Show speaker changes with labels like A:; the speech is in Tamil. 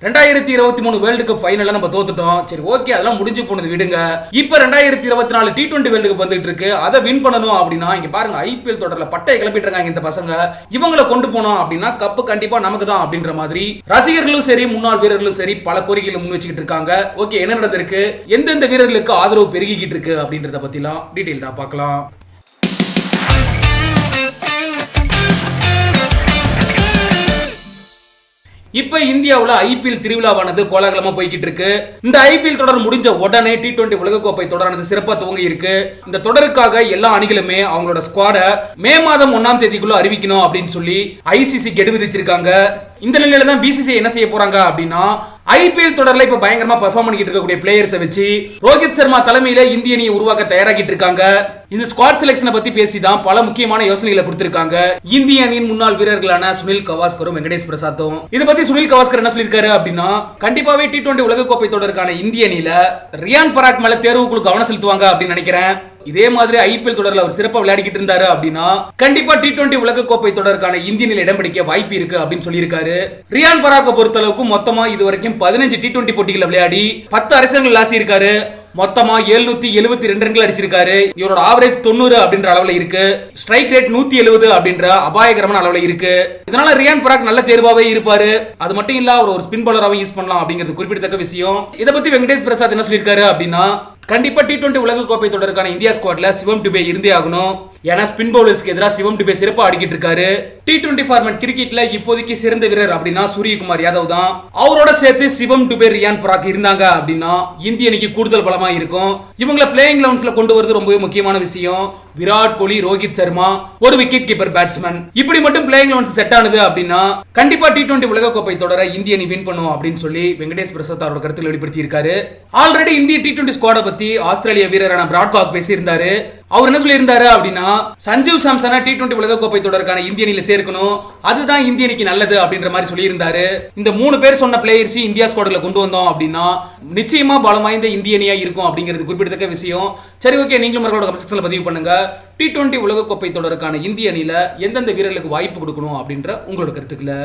A: 2023 வேர்ல்டு கப் ஃபைனல்ல நம்ம தோத்துட்டோம். சரி ஓகே, அதெல்லாம் முடிஞ்சு போனது விடுங்க. இப்போ 2024 T20 வேர்ல்டு கப் வந்துட்டு இருக்கு. அதை வின் பண்ணணும் அப்படின்னா இங்க பாருங்க, ஐபிஎல் தொடர்ல பட்டையை கிளப்பிட்டு இருக்காங்க இந்த பசங்க. இவங்களை கொண்டு போனோம் அப்படின்னா கப்பு கண்டிப்பா நமக்கு தான் அப்படின்ற மாதிரி ரசிகர்களும் சரி, முன்னாள் வீரர்களும் சரி பல கோரிக்கைகளை முன் வச்சுக்கிட்டு இருக்காங்க. ஓகே, என்ன நடந்திருக்கு, எந்தெந்த வீரர்களுக்கு ஆதரவு பெருகிக்கிட்டு இருக்கு அப்படின்றத பத்திலாம் டீடைல்டா பார்க்கலாம். இப்ப இந்தியாவுல ஐபிஎல் திருவிழாவானது கோலாகலமா போய்கிட்டு இருக்கு. இந்த ஐபிஎல் தொடர் முடிஞ்ச உடனே T20 உலகக்கோப்பை தொடரானது சிறப்பா துவங்கி இருக்கு. இந்த தொடருக்காக எல்லா அணிகளுமே அவங்களோட ஸ்குவாட மே மாதம் 1ஆம் தேதிக்குள்ள அறிவிக்கணும் அப்படின்னு சொல்லி ஐசிசி கெடு விதிச்சிருக்காங்க. இந்த நிலையில தான் பிசிசிஐ என்ன செய்ய போறாங்க அப்படின்னா, ஐபிஎல் தொடர்ல இப்ப பயங்கரமா பெர்ஃபார்ம் பண்ணிட்டு இருக்கக்கூடிய பிளேயர்ஸை வச்சு ரோஹித் சர்மா தலைமையில இந்திய அணியை உருவாக்க தயாராகிட்டு இருக்காங்க. இந்த ஸ்குவாட் செலக்ஷனை பத்தி பேசிதான் பல முக்கியமான யோசனைகளை கொடுத்திருக்காங்க இந்திய அணியின் முன்னாள் வீரர்களான சுனில் கவாஸ்கரும் வெங்கடேஷ் பிரசாத்தும். இதை பத்தி சுனில் கவாஸ்கர் என்ன சொல்லியிருக்காரு அப்படின்னா, கண்டிப்பாவே T20 உலகக்கோப்பை தொடருக்கான இந்திய அணியில ரியான் பராக் மேல தேர்வுக்குழு கவனம் செலுத்துவாங்க அப்படின்னு நினைக்கிறேன். இதே மாதிரி ஐபிஎல் தொடர்ல அவர் சிறப்பா விளையாடிக்கிட்டு இருந்தாரு அப்படின்னா கண்டிப்பா T20 உலகக்கோப்பை தொடருக்கான இந்திய அணியில் இடம் பிடிக்க வாய்ப்பு இருக்கு அப்படின்னு சொல்லியிருக்காரு. ரியான் பராக்கை பொறுத்த அளவுக்கு மொத்தமா இதுவரைக்கும் 15 T20 போட்டிகளை விளையாடி 10 அரசங்கள் லாசி இருக்காரு. மொத்தமா 772 ரன்கள் அடிச்சிருக்காரு. இவரோட ஆவரேஜ் 90 அப்படின்ற அளவுல இருக்கு. ஸ்ட்ரைக் ரேட் 170 அப்படின்ற அபாயகரமான அளவுல இருக்கு. இதனால ரியான் பராக் நல்ல தேர்வாவே இருப்பாரு. அது மட்டும் இல்ல, அவர் ஒரு ஸ்பின் பவுலராகவும் யூஸ் பண்ணலாம் அப்படிங்கிறது குறிப்பிடத்தக்க விஷயம். இதை பத்தி வெங்கடேஷ் பிரசாத் என்ன சொல்லியிருக்காரு அப்படின்னா, கண்டிப்பா T20 உலகக்கோப்பை தொடருக்கான இந்தியா ஸ்குவாட்ல சிவம் டுபே இருந்தே ஆகணும். ஏன்னா ஸ்பின் பவுலர்ஸ்க்கு எதிராக சிவம் டுபே சிறப்பா ஆடிக்கிட்டு இருக்காரு. T20 ஃபார்மேட் கிரிக்கெட்ல இப்போதைக்கு சிறந்த வீரர் அப்படின்னா சூரியகுமார் யாதவ் தான். அவரோட சேர்த்து சிவம் டுபே, ரியான் பராக் இருந்தாங்க அப்படின்னா இந்திய அணிக்கு கூடுதல் பலமா இருக்கும். இவங்களை பிளேயிங் லெவன்ஸ்ல கொண்டு வரது ரொம்பவே முக்கியமான விஷயம். விராட் கோலி, ரோஹித் சர்மா, ஒரு விக்கெட் கீப்பர் பேட்ஸ்மேன், இப்படி மட்டும் பிளேயிங் லெவன்ஸ் செட் ஆனது அப்படின்னா கண்டிப்பா T20 உலகக்கோப்பை தொடர இந்திய அணி வின் பண்ணும் அப்படின்னு சொல்லி வெங்கடேஷ் பிரசாத் அவரோட கருத்துல வெளிப்படுத்தி இருக்காரு. ஆல்ரெடி இந்திய T20 ஸ்குவாட பத்தி ஆஸ்திரேலிய வீரரான பிராட்காக் பேசியிருந்தாரு. அவர் என்ன சொல்லியிருந்தாரு அப்படின்னா, சஞ்சீவ் சாம்சனை T20 உலகக்கோப்பை தொடருக்கான இந்திய அணியில சேர்க்கணும், அதுதான் இந்திய அணிக்கு நல்லது அப்படின்ற மாதிரி சொல்லியிருந்தாரு. இந்த 3 பேர் சொன்ன பிளேயர்ஸ் இந்தியா ஸ்குவாட்ல கொண்டு வந்தோம் அப்படின்னா நிச்சயமா பலம் வாய்ந்த இந்திய அணியா இருக்கும் அப்படிங்கிறது குறிப்பிடத்தக்க விஷயம். சரி ஓகே, நீங்களும் மறுபடியும் கமெண்ட் செக்ஷன்ல பதிவு பண்ணுங்க. T20 உலகக்கோப்பை தொடருக்கான இந்திய அணியில எந்தெந்த வீரர்களுக்கு வாய்ப்பு கொடுக்கணும் அப்படின்ற உங்களோட கருத்துக்களை